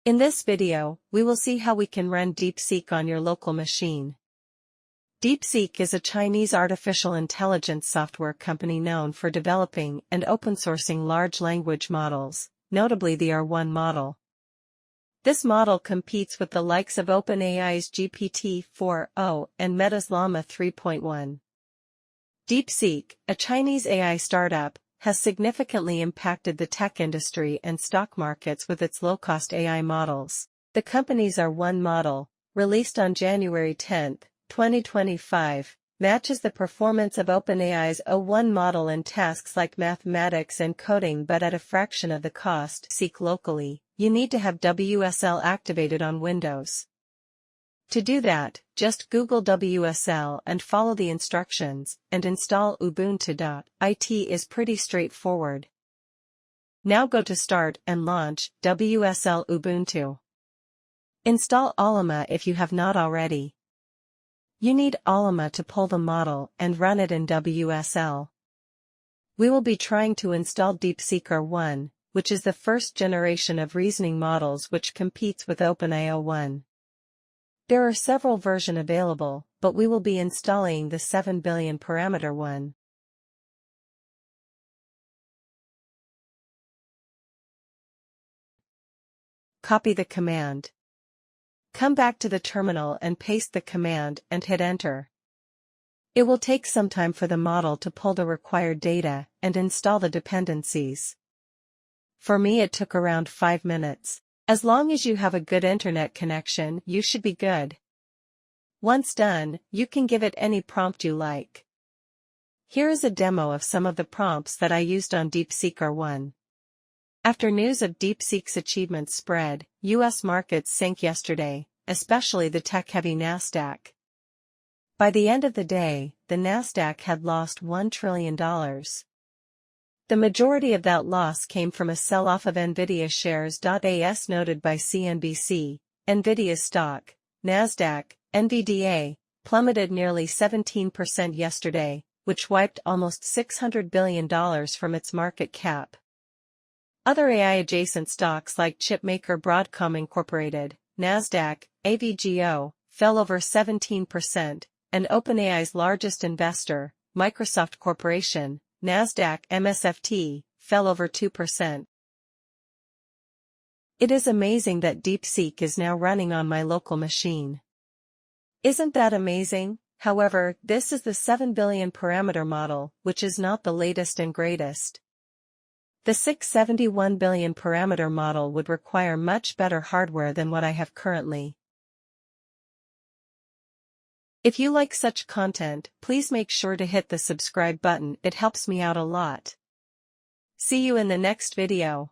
In this video, we will see how we can run DeepSeek on your local machine. DeepSeek is a Chinese artificial intelligence software company known for developing and open-sourcing large language models, notably the R1 model. This model competes with the likes of OpenAI's GPT-4o and Meta's Llama 3.1. DeepSeek, a Chinese AI startup, has significantly impacted the tech industry and stock markets with its low-cost AI models. The company's R1 model, released on January 10, 2025, matches the performance of OpenAI's O1 model in tasks like mathematics and coding but at a fraction of the cost. Seek locally, you need to have WSL activated on Windows. To do that, just Google WSL and follow the instructions, and install Ubuntu. It is pretty straightforward. Now go to Start and launch WSL Ubuntu. Install Llama if you have not already. You need Llama to pull the model and run it in WSL. We will be trying to install DeepSeek R1, which is the first generation of reasoning models which competes with OpenAI 1. There are several versions available, but we will be installing the 7 billion parameter one. Copy the command. Come back to the terminal and paste the command and hit enter. It will take some time for the model to pull the required data and install the dependencies. For me it took around 5 minutes. As long as you have a good internet connection, you should be good. Once done, you can give it any prompt you like. Here is a demo of some of the prompts that I used on DeepSeek R1. After news of DeepSeek's achievements spread, U.S. markets sank yesterday, especially the tech-heavy Nasdaq. By the end of the day, the Nasdaq had lost $1 trillion. The majority of that loss came from a sell-off of Nvidia shares. As noted by CNBC, Nvidia's stock, Nasdaq, NVDA, plummeted nearly 17% yesterday, which wiped almost $600 billion from its market cap. Other AI-adjacent stocks like chipmaker Broadcom Incorporated, Nasdaq, AVGO, fell over 17%, and OpenAI's largest investor, Microsoft Corporation, Nasdaq MSFT, fell over 2%. It is amazing that DeepSeek is now running on my local machine. Isn't that amazing? However, this is the 7 billion parameter model, which is not the latest and greatest. The 671 billion parameter model would require much better hardware than what I have currently. If you like such content, please make sure to hit the subscribe button, it helps me out a lot. See you in the next video.